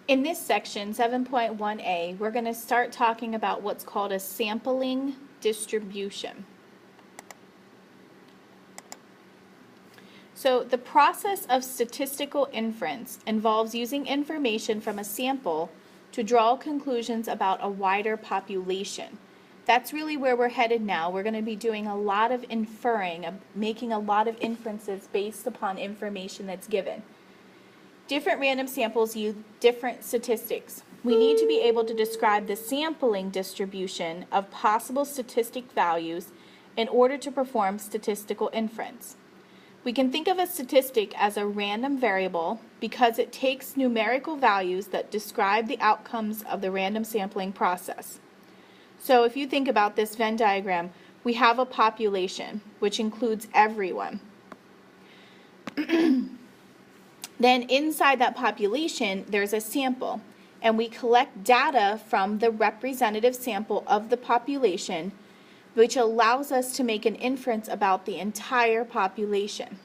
In this section, 7.1a, we're going to start talking about what's called a sampling distribution. So the process of statistical inference involves using information from a sample to draw conclusions about a wider population. That's really where we're headed now. We're going to be doing a lot of inferring, making a lot of inferences based upon information that's given. Different random samples use different statistics. We need to be able to describe the sampling distribution of possible statistic values in order to perform statistical inference. We can think of a statistic as a random variable because it takes numerical values that describe the outcomes of the random sampling process. So if you think about this Venn diagram, we have a population, which includes everyone. Then inside that population, there's a sample, and we collect data from the representative sample of the population, which allows us to make an inference about the entire population.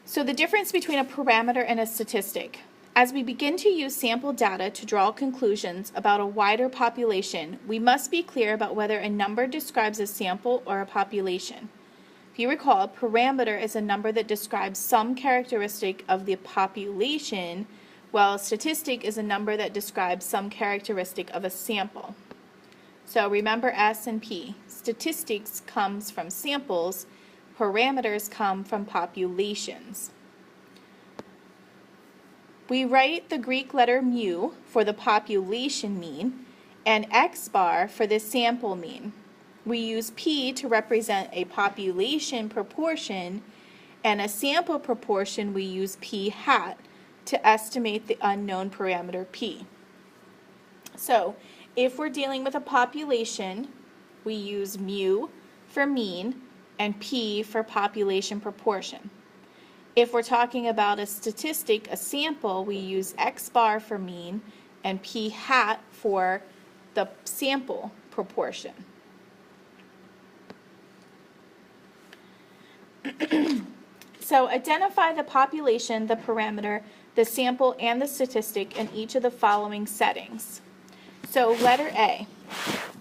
So the difference between a parameter and a statistic. As we begin to use sample data to draw conclusions about a wider population, we must be clear about whether a number describes a sample or a population. If you recall, a parameter is a number that describes some characteristic of the population, while a statistic is a number that describes some characteristic of a sample. So remember S and P. Statistics comes from samples, parameters come from populations. We write the Greek letter mu for the population mean and X bar for the sample mean. We use P to represent a population proportion, and a sample proportion we use P hat to estimate the unknown parameter P. So if we're dealing with a population, we use mu for mean and P for population proportion. If we're talking about a statistic, a sample, we use X bar for mean and P hat for the sample proportion. So identify the population, the parameter, the sample, and the statistic in each of the following settings. So letter A,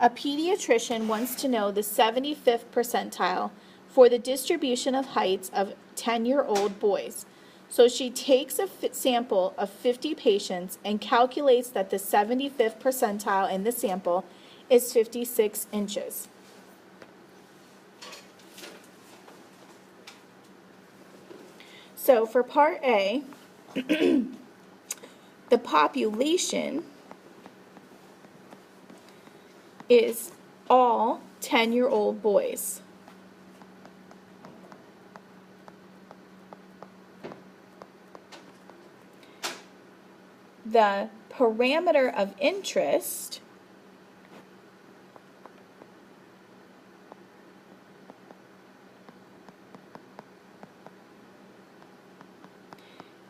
a pediatrician wants to know the 75th percentile for the distribution of heights of 10-year-old boys. So she takes a sample of 50 patients and calculates that the 75th percentile in the sample is 56 inches. So for part A, the population is all 10-year-old boys. The parameter of interest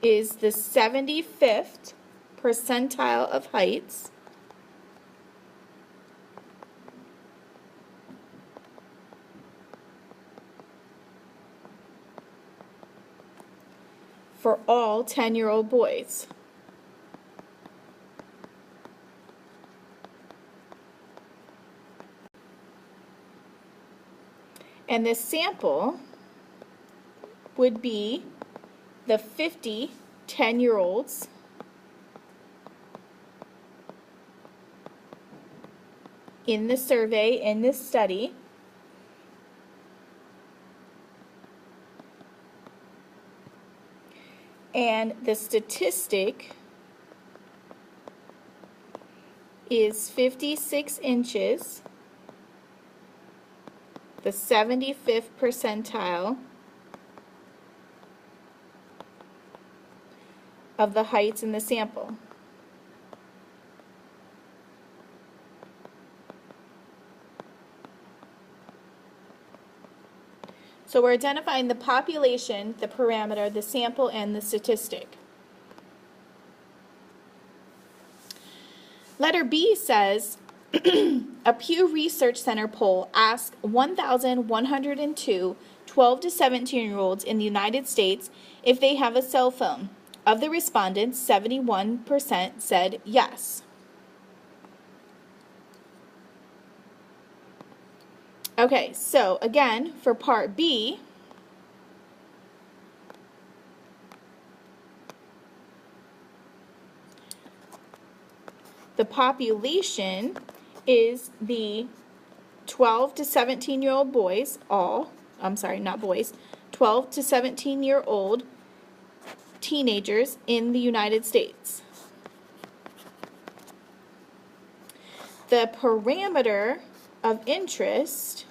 is the 75th percentile of heights for all 10-year-old boys. And this sample would be the 50 10-year-olds in the survey, in this study, and the statistic is 56 inches, the 75th percentile of the heights in the sample. So we're identifying the population, the parameter, the sample, and the statistic. Letter B says, a Pew Research Center poll asked 1,102 12 to 17-year-olds in the United States if they have a cell phone? Of the respondents, 71% said yes. Okay, so again, for part B, the population is the 12 to 17-year-old boys, 12 to 17-year-old teenagers in the United States. The parameter of interest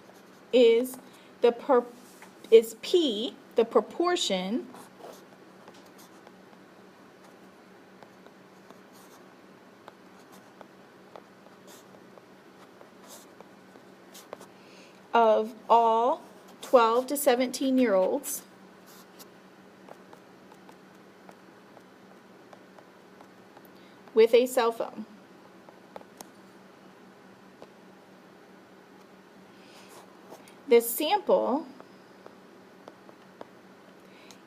is P, the proportion of all 12 to 17-year-olds with a cell phone. The sample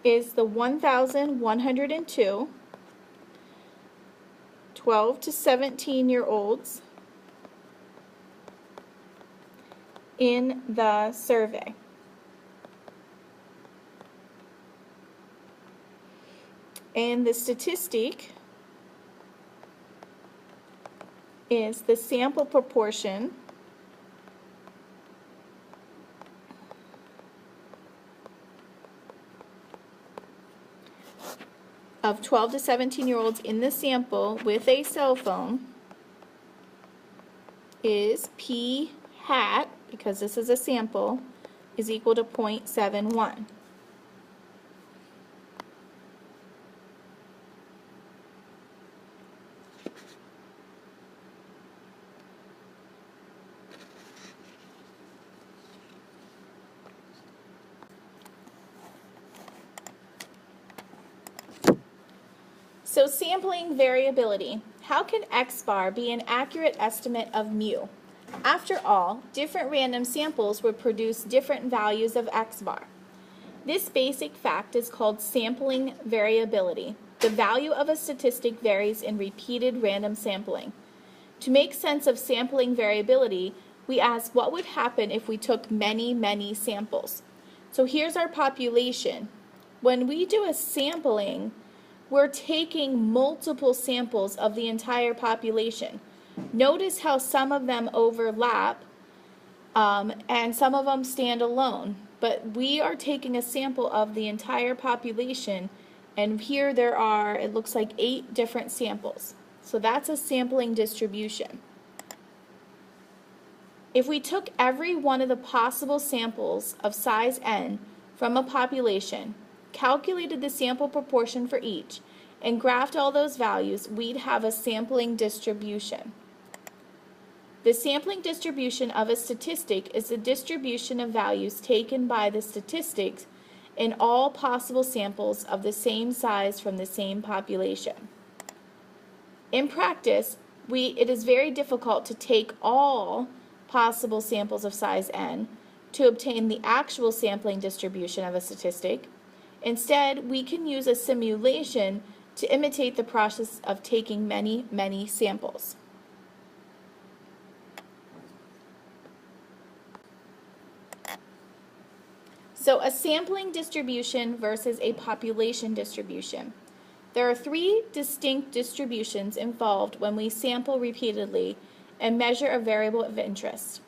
is the 1,102 12 to 17-year-olds in the survey. And the statistic is the sample proportion of 12 to 17-year-olds in the sample with a cell phone is P hat, because this is a sample, is equal to 0.71. So sampling variability. How can X bar be an accurate estimate of mu? After all, different random samples would produce different values of X bar. This basic fact is called sampling variability. The value of a statistic varies in repeated random sampling. To make sense of sampling variability, we ask what would happen if we took many, many samples. So here's our population. When we do a sampling, we're taking multiple samples of the entire population. Notice how some of them overlap and some of them stand alone. But we are taking a sample of the entire population, and here there are, it looks like 8 different samples. So that's a sampling distribution. If we took every one of the possible samples of size n from a population, calculated the sample proportion for each, and graphed all those values, we'd have a sampling distribution. The sampling distribution of a statistic is the distribution of values taken by the statistics in all possible samples of the same size from the same population. In practice, it is very difficult to take all possible samples of size n to obtain the actual sampling distribution of a statistic. Instead, we can use a simulation to imitate the process of taking many, many samples. So a sampling distribution versus a population distribution. There are 3 distinct distributions involved when we sample repeatedly and measure a variable of interest.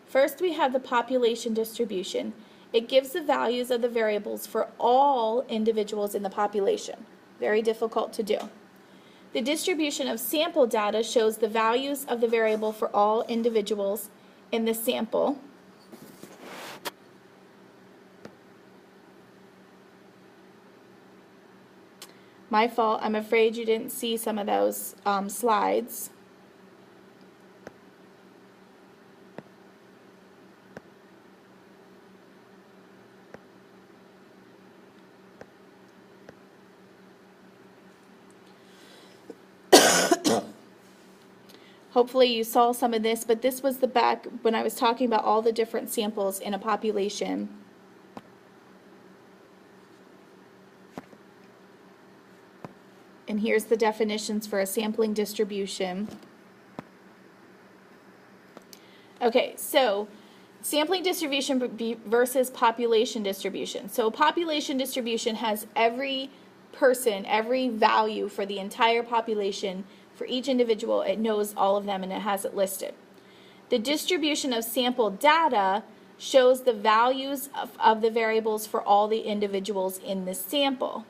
First, we have the population distribution. It gives the values of the variables for all individuals in the population. Very difficult to do. The distribution of sample data shows the values of the variable for all individuals in the sample. My fault, I'm afraid you didn't see some of those slides. Hopefully you saw some of this, but this was the back when I was talking about all the different samples in a population. And here's the definitions for a sampling distribution. Okay, so sampling distribution versus population distribution. So a population distribution has every person, every value for the entire population, for each individual, it knows all of them and it has it listed. The distribution of sample data shows the values of the variables for all the individuals in the sample.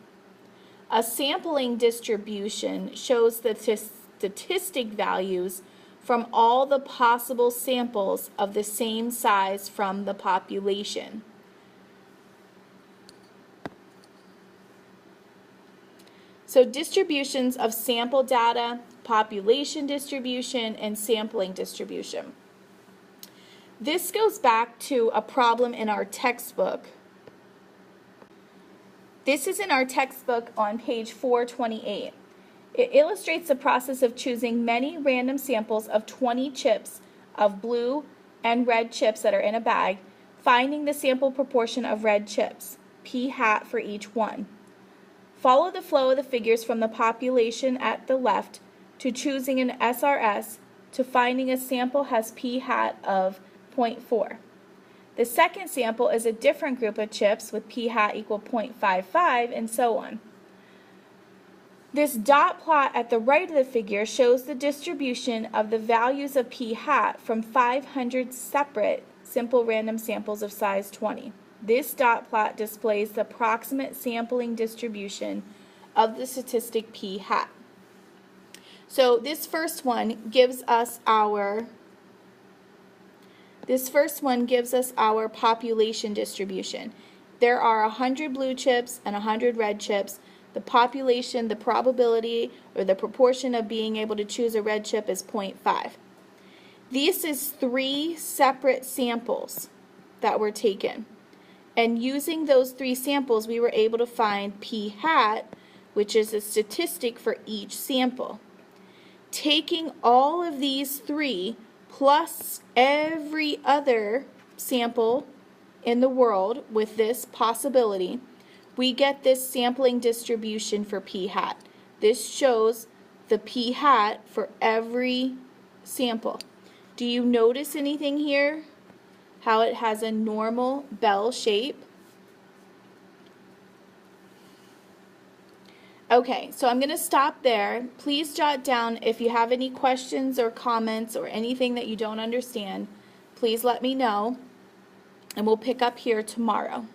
A sampling distribution shows the statistic values from all the possible samples of the same size from the population. So distributions of sample data, population distribution, and sampling distribution. This goes back to a problem in our textbook. This is in our textbook on page 428. It illustrates the process of choosing many random samples of 20 chips of blue and red chips that are in a bag, finding the sample proportion of red chips, p hat for each one. Follow the flow of the figures from the population at the left to choosing an SRS to finding a sample has p hat of 0.4. The second sample is a different group of chips with p hat equal 0.55 and so on. This dot plot at the right of the figure shows the distribution of the values of p hat from 500 separate simple random samples of size 20. This dot plot displays the approximate sampling distribution of the statistic p hat. So this first one gives us our population distribution. There are 100 blue chips and 100 red chips. The population, the probability or the proportion of being able to choose a red chip is 0.5. This is 3 separate samples that were taken. And using those 3 samples, we were able to find p hat, which is a statistic for each sample. Taking all of these 3 plus every other sample in the world with this possibility, we get this sampling distribution for p hat. This shows the p hat for every sample. Do you notice anything here? How it has a normal bell shape? Okay, so I'm going to stop there. Please jot down if you have any questions or comments or anything that you don't understand. Please let me know, and we'll pick up here tomorrow.